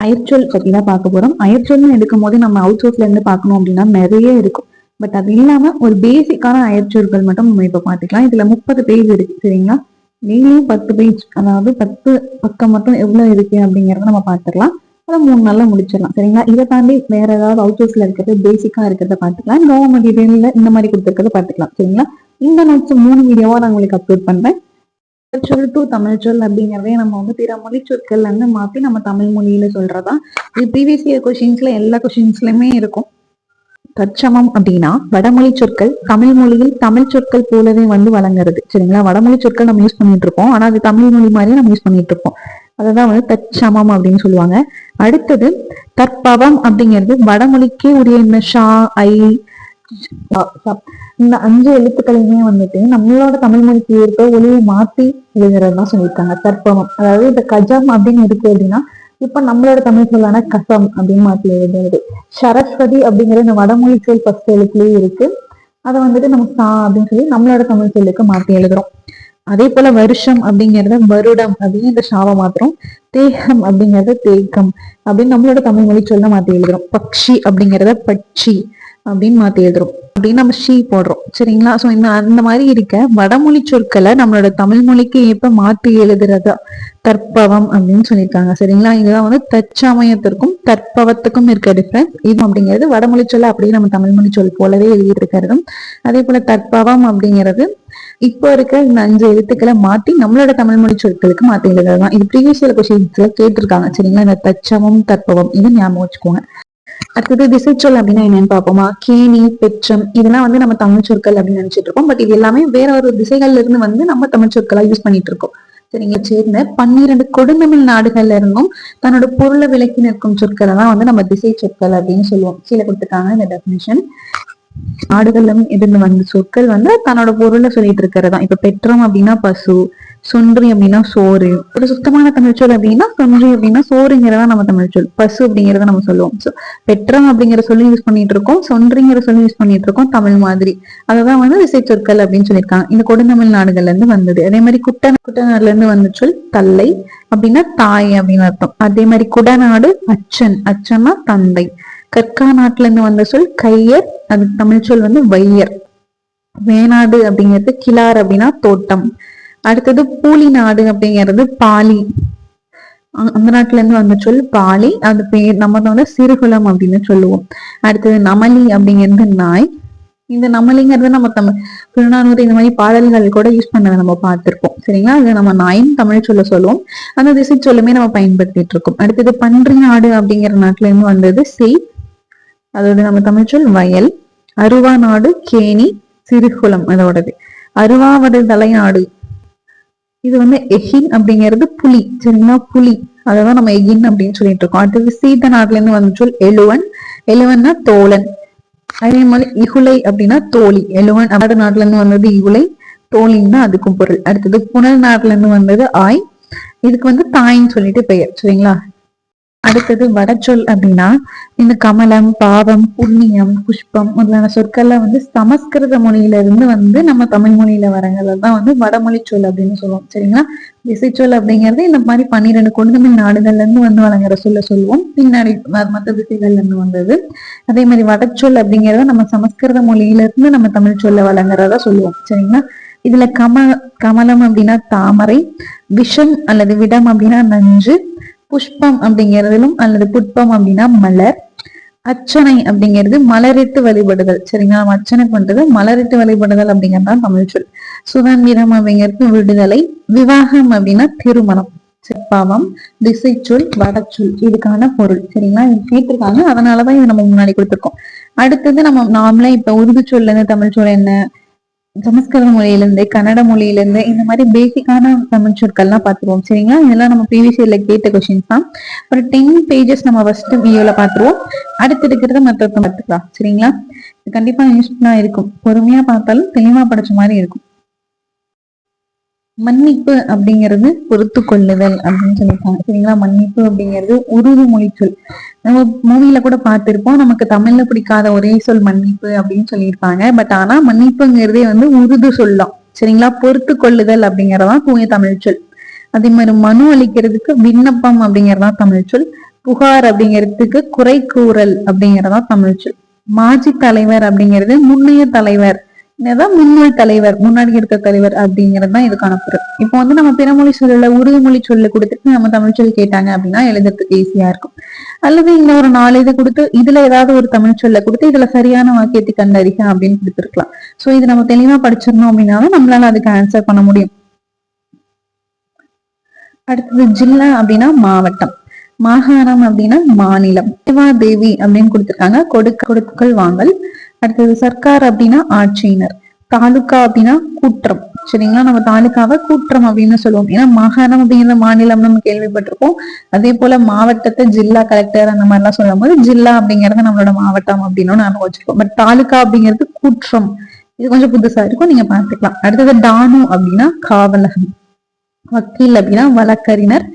அயற்சொல் பத்தி தான் பார்க்க போறோம். அயற்சொல்னு எடுக்கும் போது நம்ம அவுட் சோர்ஸ்ல இருந்து பார்க்கணும் அப்படின்னா நிறைய இருக்கும். பட் அது இல்லாம ஒரு பேசிக்கான அயற்சொற்கள் மட்டும் நம்ம இப்ப பாத்துக்கலாம். இதுல 30 பேஜ் இருக்கு சரிங்களா. டெய்லியும் 10 பேஜ், அதாவது 10 பக்கம் மட்டும் எவ்வளவு இருக்கு அப்படிங்கறத நம்ம பாத்துக்கலாம். அதை 3 நாள்ல முடிச்சிடலாம் சரிங்களா. இதை தாண்டி வேற ஏதாவது அவுட் சோர்ஸ்ல இருக்கிறது பேசிக்கா இருக்கிறத பாத்துக்கலாம். கவர்மெண்ட் டீடைல்ல இந்த மாதிரி கொடுத்துருக்கிறத பாத்துக்கலாம் சரிங்களா. இந்த நோட்ஸ் 3 வீடியோவா நான் உங்களுக்கு அப்லோட் பண்றேன். சொல் டு தமிழ் சொல் அப்படிங்கறதே நம்ம வந்து பிற மொழி சொற்கள் வந்து மாத்தி நம்ம தமிழ் மொழியில சொல்றதா. இது ப்ரீவியஸ் இயர் கொஸ்டின்ஸ்ல எல்லா கொஸ்டின்ஸ்லயுமே இருக்கும். தற்சமம் அப்படின்னா வடமொழி சொற்கள் தமிழ் மொழியில் தமிழ் சொற்கள் போலவே வந்து வழங்குறது சரிங்களா. வடமொழி சொற்கள் நம்ம யூஸ் பண்ணிட்டு இருப்போம், ஆனா அது தமிழ் மொழி மாதிரியே நம்ம யூஸ் பண்ணிட்டு இருப்போம். அததான் வந்து தற்சமம் அப்படின்னு சொல்லுவாங்க. அடுத்தது தற்பவம் அப்படிங்கிறது வடமொழிக்கே உரிய இந்த ஷா, ஐ, இந்த 5 எழுத்துக்களையுமே வந்துட்டு நம்மளோட தமிழ் மொழிக்கு ஏற்ப ஒளியை மாத்தி எழுதுறதுதான் சொல்லியிருக்காங்க. தற்பவம், அதாவது இந்த கஜம் அப்படின்னு இருக்கு அப்படின்னா இப்ப நம்மளோட தமிழ் சொல்லான கசம் அப்படின்னு மாத்தி எழுதுறது. சரஸ்வதி அப்படிங்கிற இந்த வடமொழி சொல் ஃபர்ஸ்ட் எழுத்துலயே இருக்கு. அதை வந்துட்டு நம்ம சா அப்படின்னு சொல்லி நம்மளோட தமிழ் சொல்லுக்கு மாத்தி எழுதுறோம். அதே போல வருஷம் அப்படிங்கறத வருடம் அப்படின்னு இந்த ஷாவை மாத்துறோம். தேகம் அப்படிங்கறத தேக்கம் அப்படின்னு நம்மளோட தமிழ் மொழி சொல்ல மாத்தி எழுதுறோம். பக்ஷி அப்படிங்கறத பட்சி அப்படின்னு மாத்தி எழுதுறோம். அப்படின்னு நம்ம ஷீ போடுறோம் சரிங்களா. சோ அந்த மாதிரி இருக்க வடமொழி சொற்களை நம்மளோட தமிழ் மொழிக்கு ஏற்ப மாத்தி எழுதுறதா தற்பவம் அப்படின்னு சொல்லியிருக்காங்க சரிங்களா. இதுதான் வந்து தற்சமயத்திற்கும் தற்பவத்துக்கும் இருக்க டிஃபரன்ஸ். இது அப்படிங்கிறது வடமொழி சொல்ல அப்படியே நம்ம தமிழ் மொழி சொல் போலவே எழுதிட்டு இருக்கிறதும், அதே போல தற்பவம் அப்படிங்கிறது இப்போ இருக்க இந்த 5 எழுத்துக்களை மாத்தி நம்மளோட தமிழ் மொழி சொற்களுக்கு மாத்தி எழுதுறதுதான். இது ப்ரீவியஸ் இயர் கொஸ்டின்ஸ்ல கேட்டிருக்காங்க சரிங்களா. இந்த தச்சமம் தற்பவம் இது ஞாபகம் வச்சுக்கோங்க. அடுத்தது திசைச்சொல் அப்படின்னா என்னன்னு பார்ப்போமா. கேணி, பெற்றம் இதெல்லாம் வந்து நம்ம தமிழ் சொற்கள் அப்படின்னு நினைச்சிட்டு இருக்கோம். பட் இது எல்லாமே வேற ஒரு திசைகள்ல இருந்து வந்து நம்ம தமிழ் சொற்களா யூஸ் பண்ணிட்டு இருக்கோம் சரிங்க. சேர்ந்த 12 கொடுந்தமிழ் நாடுகள்ல இருந்தும் தன்னோட பொருளை விலக்கி நிற்கும் சொற்களை தான் வந்து நம்ம திசை சொற்கள் அப்படின்னு சொல்லுவோம். கீழே கொடுத்துட்டாங்க இந்த டெபினிஷன். நாடுகளும் இருந்து வந்த சொற்கள் வந்து தன்னோட பொருளை சொல்லிட்டு இருக்கிறதா. இப்ப பெற்றம் அப்படின்னா பசு, சொன்றி அப்படின்னா சோறு. ஒரு சுத்தமான தமிழ் சொல் அப்படின்னா சொன்றி அப்படின்னா சோறுங்கிறதா நம்ம தமிழ் சொல். பசு அப்படிங்கிறத நம்ம சொல்லுவோம். சோ பெற்றம் அப்படிங்கிற சொல்லி யூஸ் பண்ணிட்டு இருக்கோம், சொன்றிங்கிற சொல்லி யூஸ் பண்ணிட்டு இருக்கோம் தமிழ் மாதிரி. அததான் வந்து விசை சொற்கள் அப்படின்னு சொல்லியிருக்காங்க. இந்த கொடுந்தமிழ் நாடுகள்ல இருந்து வந்தது. அதே மாதிரி குட்டநாடுல இருந்து வந்த சொல் தல்லை அப்படின்னா தாய் அப்படின்னு அர்த்தம். அதே மாதிரி குடநாடு அச்சன், அச்சன்னா தந்தை. கற்கா நாட்டுல இருந்து வந்த சொல் கையர், அது தமிழ் சொல் வந்து வையர். வேணாடு அப்படிங்கிறது கிளார் அப்படின்னா தோட்டம். அடுத்தது பூலி நாடு அப்படிங்கிறது பாலி, அந்த நாட்டுல இருந்து வந்த சொல் பாலி, அது பேர் நம்ம வந்து சிறுகுளம் அப்படின்னு சொல்லுவோம். அடுத்தது நமலி அப்படிங்கிறது நாய். இந்த நமலிங்கிறது நம்ம புறநானூறு இந்த மாதிரி பாடல்கள் கூட யூஸ் பண்ணதை நம்ம பார்த்திருப்போம் சரிங்களா. அது நம்ம நாயின் தமிழ் சொல்லுவோம். அந்த திசை சொல்லுமே நம்ம பயன்படுத்திட்டு இருக்கோம். அடுத்தது பன்றி நாடு அப்படிங்கிற நாட்டுல இருந்து வந்தது செய், அதோட நம்ம தமிழ் சொல் வயல். அருவா நாடு கேணி, சிறுகுளம் அதோடது. அருவாவடு தலைநாடு இது வந்து எஹின் அப்படிங்கிறது புலி சரிங்களா. புலி அததான் நம்ம எகின் அப்படின்னு சொல்லிட்டு இருக்கோம். அடுத்தது சீத்த நாட்டுல இருந்து வந்த சொல் எழுவன், எழுவன்னா தோழன். அதே மாதிரி இகுலை அப்படின்னா தோழி. எழுவன் நாடு நாட்டுல இருந்து வந்தது இகுலை, தோழின்னா அதுக்கும் பொருள். அடுத்தது புனல் நாட்டுல இருந்து வந்தது ஆய், இதுக்கு வந்து தாயின்னு சொல்லிட்டு பெயர் சரிங்களா. அடுத்தது வடச்சொல் அப்படின்னா இந்த கமலம், பாவம், புண்ணியம், புஷ்பம் முதலான சொற்கள்லாம் வந்து சமஸ்கிருத மொழியில இருந்து வந்து நம்ம தமிழ் மொழியில வரங்கள்தான் வந்து வடமொழி சொல் அப்படின்னு சொல்லுவோம் சரிங்களா. திசைச்சொல் அப்படிங்கிறது இந்த மாதிரி 12 கொடுந்தமிழ் நாடுகள்ல இருந்து வந்து வழங்குற சொல்லுவோம். பின்னாடி மற்ற திசைகள்ல இருந்து வந்தது. அதே மாதிரி வடச்சொல் அப்படிங்கறத நம்ம சமஸ்கிருத மொழியில இருந்து நம்ம தமிழ் சொல்ல வழங்குறதா சொல்லுவோம் சரிங்களா. இதுல கமலம் அப்படின்னா தாமரை, விஷம் அல்லது விடம் அப்படின்னா நஞ்சு, புஷ்பம் அப்படிங்கிறதிலும் அல்லது புட்பம் அப்படின்னா மலர், அர்ச்சனை அப்படிங்கிறது மலரிட்டு வழிபடுதல் சரிங்களா. நம்ம அர்ச்சனை பண்றது மலரிட்டு வழிபடுதல் அப்படிங்கறதுதான் தமிழ் சொல். சுதந்திரம் அப்படிங்கிறது விடுதலை, விவாகம் அப்படின்னா திருமணம். செப்பாவம், திசைச்சொல், வடச்சொல் இதுக்கான பொருள் சரிங்களா. இது கேட்டிருக்காங்க, அதனாலதான் இது நம்ம முன்னாடி கொடுத்துருக்கோம். அடுத்தது நம்ம நார்மலா இப்ப உருது சொல்ல இருந்து தமிழ் சொல் என்ன, சமஸ்கிருத மொழியிலிருந்து கன்னட மொழியிலிருந்து இந்த மாதிரி பேசிக்கான தமிழ் சொற்கள்லாம் பார்த்துருவோம் சரிங்களா. இதெல்லாம் நம்ம ப்ரீவியஸ் இயர்ல கேட்ட கொஸ்டின்ஸ் தான். ஒரு 10 பேஜஸ் நம்ம ஃபர்ஸ்ட் வீடியோல பார்த்துருவோம். அடுத்து இருக்கிறத மற்ற பார்த்துக்கலாம் சரிங்களா. இது கண்டிப்பா யூஸ்ஃபுல்லா இருக்கும். பொறுமையா பார்த்தாலும் தெளிவா படிச்ச மாதிரி இருக்கும். மன்னிப்பு அப்படிங்கிறது பொறுத்து கொள்ளுதல் அப்படின்னு சொல்லியிருக்காங்க சரிங்களா. மன்னிப்பு அப்படிங்கிறது உருது மொழி சொல். நம்ம மூவில கூட பார்த்திருப்போம். நமக்கு தமிழ்ல பிடிக்காத ஒரே சொல் மன்னிப்பு அப்படின்னு சொல்லியிருப்பாங்க. பட் ஆனா மன்னிப்புங்கிறதே வந்து உருது சொல்லலாம் சரிங்களா. பொறுத்து கொள்ளுதல் அப்படிங்கறதான் தூய தமிழ் சொல். அதே மாதிரி மனு அளிக்கிறதுக்கு விண்ணப்பம் அப்படிங்கறதான் தமிழ் சொல். புகார் அப்படிங்கிறதுக்கு குறை கூறல் அப்படிங்கறதா தமிழ் சொல். மாஜி தலைவர் அப்படிங்கிறது முன்னைய தலைவர், என்னதான் முன்னாள் தலைவர், முன்னாடி இருக்க தலைவர் அப்படிங்கிறது தான் இதுக்கான பொருள். இப்போ வந்து நம்ம பிறமொழி சொல்லல உறுதிமொழி சொல்லு கொடுத்துட்டு நம்ம தமிழ் சொல் கேட்டாங்க அப்படின்னா எழுதுறதுக்கு ஈஸியா இருக்கும். அல்லது இந்த ஒரு 4 இதை கொடுத்து இதுல ஏதாவது ஒரு தமிழ் சொல்ல கொடுத்து இதுல சரியான வாக்கியத்தை கண்டறிக அப்படின்னு கொடுத்துருக்கலாம். சோ இது நம்ம தெளிவா படிச்சிருந்தோம் அப்படின்னாலும் நம்மளால அதுக்கு ஆன்சர் பண்ண முடியும். அடுத்தது ஜில்லா அப்படின்னா மாவட்டம், மாகாணம் அப்படின்னா மாநிலம், தேவி அப்படின்னு கொடுத்திருக்காங்க கொடுக்கல் வாங்கல். அடுத்தது சர்க்கார் அப்படின்னா ஆட்சியினர், தாலுகா அப்படின்னா கூற்றம். சரிங்களா, நம்ம தாலுகாவை கூற்றம் அப்படின்னு சொல்லுவோம். ஏன்னா மாகாணம் அப்படிங்கிற மாநிலம் நம்ம கேள்விப்பட்டிருப்போம். அதே போல மாவட்டத்தை ஜில்லா கலெக்டர் அந்த மாதிரி எல்லாம் சொல்லும் போது ஜில்லா அப்படிங்கறது நம்மளோட மாவட்டம் அப்படின்னு நாம வச்சிருக்கோம். பட் தாலுகா அப்படிங்கிறது கூற்றம். இது கொஞ்சம் புதுசா இருக்கும், நீங்க பார்த்துக்கலாம். அடுத்தது டானு அப்படின்னா காவலகம், வக்கீல் அப்படின்னா வழக்கறிஞர்,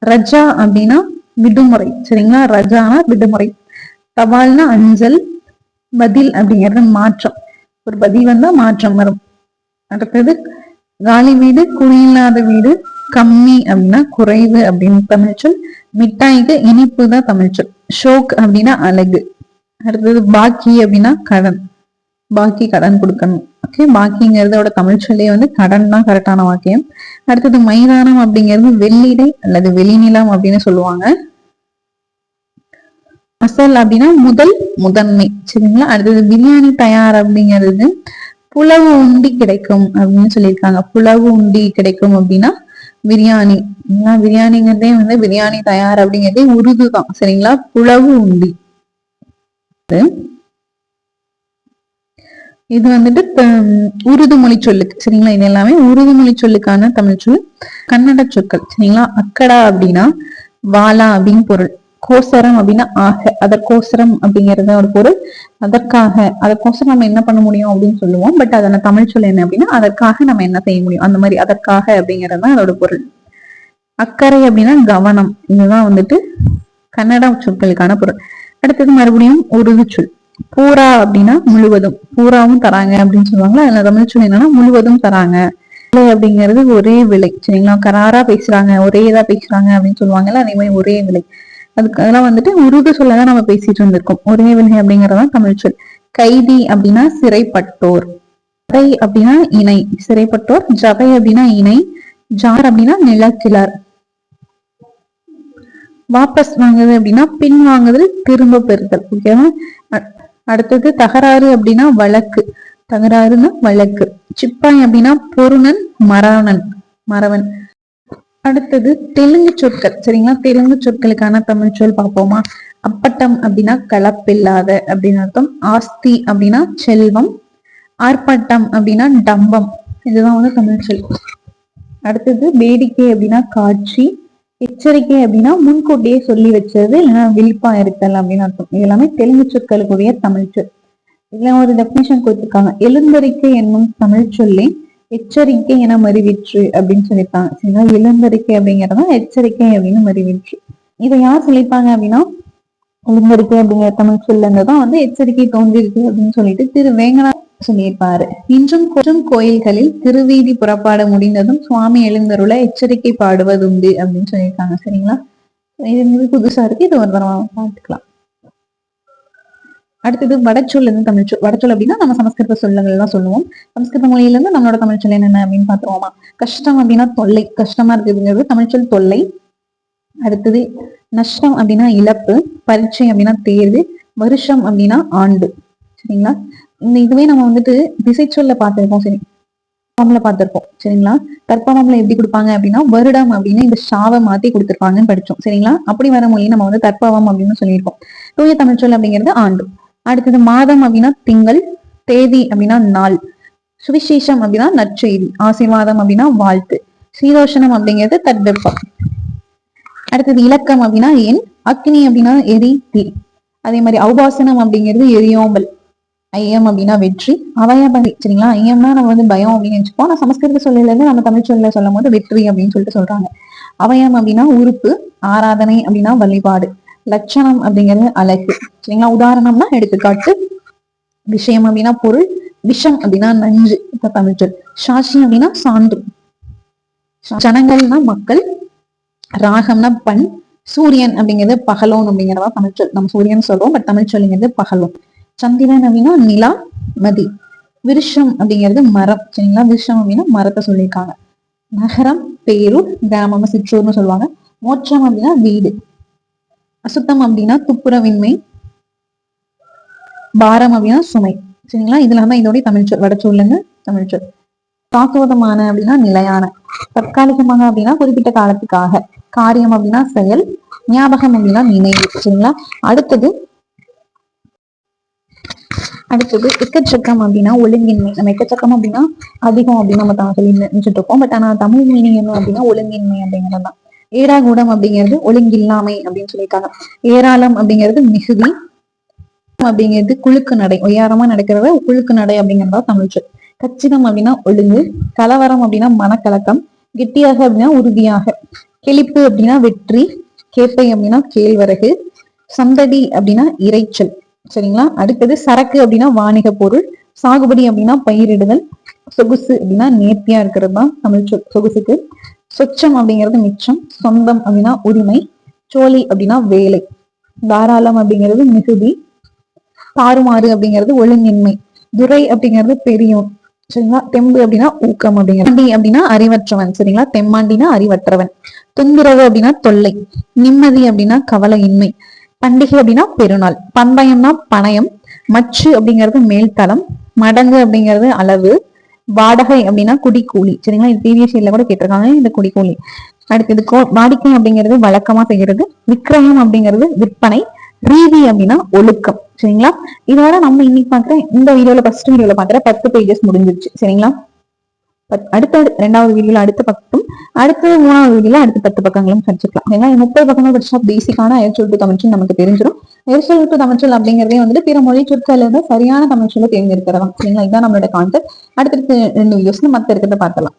ரஜா அப்படின்னா விடுமுறை. சரிங்களா, ரஜானா விடுமுறை, தபால்னா அஞ்சல், பதில் அப்படிங்கிறது மாற்றம், ஒரு பதில் வந்தா மாற்றம் வரும். அடுத்தது காலி வீடு, குடியில்லாத வீடு, கம்மி அப்படின்னா குறைவு அப்படின்னு தமிழ் சொல். மிட்டாய்க்கு இனிப்பு தான் தமிழ் சொல். ஷோக் அப்படின்னா அழகு. அடுத்தது பாக்கி அப்படின்னா கடன், பாக்கி கடன் கொடுக்கணும். ஓகே, பாக்கிங்கிறதோட தமிழ் சொல்லே வந்து கடன் தான் கரெக்டான வாக்கியம். அடுத்தது மைதானம் அப்படிங்கிறது வெள்ளிடை அல்லது வெளிநிலம் அப்படின்னு சொல்லுவாங்க. அசல் அப்படின்னா முதல், முதன்மை. சரிங்களா, அடுத்தது பிரியாணி தயார் அப்படிங்கிறது புலவு உண்டி கிடைக்கும் அப்படின்னு சொல்லியிருக்காங்க. புலவு உண்டி கிடைக்கும் அப்படின்னா பிரியாணி. பிரியாணிங்கிறதே வந்து பிரியாணி தயார் அப்படிங்கிறதே உருது தான். சரிங்களா, புலவு உண்டி. இது வந்துட்டு உருது மொழி சொல்லுக்கு. சரிங்களா, இது எல்லாமே உருது மொழி சொல்லுக்கான தமிழ் சொல். கன்னட சொற்கள். சரிங்களா, அக்கடா அப்படின்னா வாலா அப்படின்னு பொருள். கோசரம் அப்படின்னா ஆக, அதற்கோசரம் அப்படிங்கறது ஒரு பொருள். அதற்காக, அதற்கோசரம் நம்ம என்ன பண்ண முடியும் அப்படின்னு சொல்லுவோம். பட் அதன தமிழ் சொல் என்ன அப்படின்னா அதற்காக நம்ம என்ன செய்ய முடியும், அந்த மாதிரி அதற்காக அப்படிங்கிறது தான் அதோட பொருள். அக்கறை அப்படின்னா கவனம். இதுதான் வந்துட்டு கன்னட சொற்களுக்கான பொருள். அடுத்தது மறுபடியும் உருது சொல். பூரா அப்படின்னா முழுவதும், பூராவும் தராங்க அப்படின்னு சொல்லுவாங்களா, அதுல தமிழ் சொல் என்னன்னா முழுவதும் தராங்க. விலை அப்படிங்கிறது ஒரே விலை. சரிங்களா, கராரா பேசுறாங்க, ஒரே இதா பேசுறாங்க அப்படின்னு சொல்லுவாங்கல்ல, அதே மாதிரி ஒரே விலை. அதெல்லாம் வந்துட்டு உருது சொல்லதான் நம்ம பேசிட்டு இருந்திருக்கோம். ஒரே விலை அப்படிங்கறதான் தமிழ் சொல். கைதி அப்படின்னா சிறைப்பட்டோர், ஜதை அப்படின்னா இணை, சிறைப்பட்டோர். ஜதை அப்படின்னா இணை. ஜார் அப்படின்னா நிலக்கிழார். வாபஸ் வாங்குது அப்படின்னா பின் வாங்குதல், திரும்ப பெறுதல். ஓகேவா. அடுத்தது தகராறு அப்படின்னா வழக்கு, தகராறுன்னா வழக்கு. சிப்பாய் அப்படின்னா பொருணன், மரணன், மறவன். அடுத்தது தெலுங்கு சொற்கள். சரிங்களா, தெலுங்கு சொற்களுக்கான தமிழ் சொல் பார்ப்போமா. அப்பட்டம் அப்படின்னா கலப்பில்லாத அப்படின்னு அர்த்தம். ஆஸ்தி அப்படின்னா செல்வம். ஆர்ப்பாட்டம் அப்படின்னா டம்பம். இதுதான் வந்து தமிழ் சொல். அடுத்தது வேடிக்கை அப்படின்னா காட்சி. எச்சரிக்கை அப்படின்னா முன்கூட்டியே சொல்லி வச்சது, இல்லைன்னா விழிப்பா இருத்தல் அப்படின்னு அர்த்தம். இது எல்லாமே தெலுங்கு சொற்களுக்குரிய தமிழ் சொல். இதுல ஒரு டெபினிஷன் கொடுத்திருக்காங்க. எழுந்தறிக்கை என்னும் தமிழ் சொல்லே எச்சரிக்கை என மறிவிற்று அப்படின்னு சொல்லியிருக்காங்க. சரிங்களா, எழுந்தறிக்கை அப்படிங்கறதா எச்சரிக்கை அப்படின்னு மறிவிற்று. இதை யார் சொல்லியிருப்பாங்க அப்படின்னா எழுந்தறிக்கை அப்படிங்கிற தமிழ் சொல்ல இருந்துதான் வந்து எச்சரிக்கை தோன்றிருக்கு அப்படின்னு சொல்லிட்டு திரு வேங்கநாத் சொல்லியிருப்பாரு. இன்றும் கொஞ்சம் கோயில்களில் திருவீதி புறப்பாடு முடிந்ததும் சுவாமி எழுந்தருள எச்சரிக்கை பாடுவது உண்டு அப்படின்னு சொல்லியிருக்காங்க. சரிங்களா, இது புதுசா இருக்கு, இது ஒரு தடவை பார்த்துக்கலாம். அடுத்தது வடச்சொல் இருந்து தமிழ் சொல். வடச்சொல் அப்படின்னா நம்ம சமஸ்கிருத சொல்லங்கள் எல்லாம் சொல்லுவோம். சமஸ்கிருத மொழியில இருந்து நம்மளோட தமிழ் சொல் என்னென்ன அப்படின்னு பாத்துருவோமா. கஷ்டம் அப்படின்னா தொல்லை, கஷ்டமா இருக்குதுங்கிறது தமிழ் சொல் தொல்லை. அடுத்தது நஷ்டம் அப்படின்னா இழப்பு. பரீட்சை அப்படின்னா தேர்வு. வருஷம் அப்படின்னா ஆண்டு. சரிங்களா, இந்த இதுவே நம்ம வந்துட்டு திசை சொல்ல பார்த்திருக்கோம். சரி, பார்த்திருப்போம். சரிங்களா, தற்பவம்ல எப்படி கொடுப்பாங்க அப்படின்னா வருடம் அப்படின்னு இந்த ஷாவை மாத்தி கொடுத்திருப்பாங்கன்னு படிச்சோம். சரிங்களா, அப்படி வர மொழி நம்ம வந்து தற்பவம் அப்படின்னு சொல்லியிருக்கோம். தூய தமிழ் சொல் அப்படிங்கிறது ஆண்டு. அடுத்தது மாதம் அப்படின்னா திங்கள். தேதி அப்படின்னா நாள். சுவிசேஷம் அப்படின்னா நற்செய்தி. ஆசீர்வாதம் அப்படின்னா வாழ்த்து. சீதோஷணம் அப்படிங்கிறது தட்பவெப்பம். அடுத்தது இலக்கம் அப்படின்னா எண். அக்னி அப்படின்னா எரி, தீ. அதே மாதிரி ஔபாசனம் அப்படிங்கிறது எரியோம்பல். ஐயம் அப்படின்னா வெற்றி. அவயபதி. சரிங்களா, ஐயம்னா நம்ம வந்து பயம் அப்படின்னு நினைச்சுப்போம். ஆனா சமஸ்கிருத சொல்லில இருந்து நம்ம தமிழ் சொல்ல சொல்லும் போது வெற்றி அப்படின்னு சொல்லிட்டு சொல்றாங்க. அவயம் அப்படின்னா உறுப்பு. ஆராதனை அப்படின்னா வழிபாடு. லட்சணம் அப்படிங்கிறது அழகு. சரிங்களா, உதாரணம்னா எடுத்துக்காட்டு. விஷயம் அப்படின்னா பொருள். விஷம் அப்படின்னா நஞ்சு, தமிழ் சொல். சாட்சி அப்படின்னா சான்று. ஜனங்கள்னா மக்கள். ராகம்னா பண். சூரியன் அப்படிங்கிறது பகலோன் அப்படிங்கிறதா தமிழ் சொல். நம்ம சூரியன் சொல்றோம், பட் தமிழ் சொல்லுங்கிறது பகலோன். சந்திரன் அப்படின்னா நிலா, மதி. விருஷம் அப்படிங்கிறது மரம், சரிங்களா? விருஷம் அப்படின்னா மரத்தை சொல்லியிருக்காங்க. நகரம், பேரூர், கிராமம், சிற்றூர்னு சொல்லுவாங்க. மோட்சம் அப்படின்னா வீடு. அசுத்தம் அப்படின்னா துப்புரவின்மை. பாரம் அப்படின்னா சுமை, சரிங்களா? இதுல தான் இதோட தமிழ் சொல், வடச்சொல்லுங்க தமிழ் சொல். சாஸ்வதமான அப்படின்னா நிலையான. தற்காலிகமாக அப்படின்னா குறிப்பிட்ட காலத்துக்காக. காரியம் அப்படின்னா செயல். ஞாபகம் அப்படின்னா நினைவு, சரிங்களா? அடுத்தது எக்கச்சக்கம் அப்படின்னா ஒழுங்கின்மை. நம்ம எக்கச்சக்கம் அப்படின்னா அதிகம் அப்படின்னு நம்ம சொல்லி நினைச்சிட்டு இருக்கோம். பட் ஆனா தமிழ் மீனிங் என்ன அப்படின்னா ஒழுங்கின்மை அப்படிங்கிறது தான். ஏடாகூடம் அப்படிங்கிறது ஒழுங்கில்லாமை அப்படின்னு சொல்லியிருக்காங்க. ஏராளம் அப்படிங்கிறது மிகுதி அப்படிங்கிறது குழுக்கு நடை, ஒய்யாரமா நடக்கிறத குழுக்கு நடை அப்படிங்கிறதா தமிழ் சொல். கச்சிதம் அப்படின்னா ஒழுங்கு. கலவரம் அப்படின்னா மனக்கலக்கம். கெட்டியாக அப்படின்னா உறுதியாக. கெளிப்பு அப்படின்னா வெற்றி. கேப்பை அப்படின்னா கேழ்வரகு. சந்தடி அப்படின்னா இறைச்சல், சரிங்களா? அடுத்தது சரக்கு அப்படின்னா வாணிக பொருள். சாகுபடி அப்படின்னா பயிரிடுதல். சொகுசு அப்படின்னா நேர்த்தியா இருக்கிறது தான் தமிழ் சொல் சொகுசுக்கு. சொச்சம் அப்படிங்கிறது மிச்சம். சொந்தம் அப்படின்னா உரிமை. சோழி அப்படின்னா வேலை. தாராளம் அப்படிங்கிறது மிகுதி. தாறுமாறு அப்படிங்கிறது ஒழுங்கின்மை. துரை அப்படிங்கிறது பெரியோன், சரிங்களா? தெம்பு அப்படின்னா ஊக்கம் அப்படிங்கிறது. அப்படின்னா அறிவற்றவன், சரிங்களா? தெம்மாண்டினா அறிவற்றவன். தொந்தரவு அப்படின்னா தொல்லை. நிம்மதி அப்படின்னா கவலையின்மை. பண்டிகை அப்படின்னா பெருநாள். பந்தயம்னா பணயம். மச்சு அப்படிங்கிறது மேல்தளம். மடங்கு அப்படிங்கிறது அளவு. வாடகை அப்படின்னா குடிக்கூலி, சரிங்களா? இது பிவிஎஸ்சில கூட கேட்டிருக்காங்க இந்த குடிக்கூலி. அடுத்தது வாடிக்கை அப்படிங்கிறது வழக்கமா செய்யறது. விக்கிரயம் அப்படிங்கிறது விற்பனை. ரீதி அப்படின்னா ஒழுக்கம், சரிங்களா? இதோட நம்ம இன்னைக்கு பாக்குற இந்த வீடியோல ஃபர்ஸ்ட் வீடியோல பாக்குற 10 பேஜஸ் முடிஞ்சிருச்சு, சரிங்களா? அடுத்த 2வது வீடியோல அடுத்த பக்கம், அடுத்த 3வது வீடியோல அடுத்த 10 பக்கங்களும் படிச்சுக்கலாம். ஏன்னா 30 பக்கங்கள் படிச்சா பேசிக்கான அயற்சொல் டு தமிழ்ச்சொல் நமக்கு தெரிஞ்சிடும். அயற்சொல் டு தமிழ்ச்சொல் அப்படிங்கிறதே வந்துட்டு பிற மொழி சொற்கள் சரியான தமிழ்ச்சொல்லை தேர்ந்தெடுக்கிறதா, சரிங்களா? இதுதான் நம்மளோட கான்செப்ட். அடுத்தடுத்து 2 வீடியோஸ்ல மத்த இருக்கிறத பார்க்கலாம்.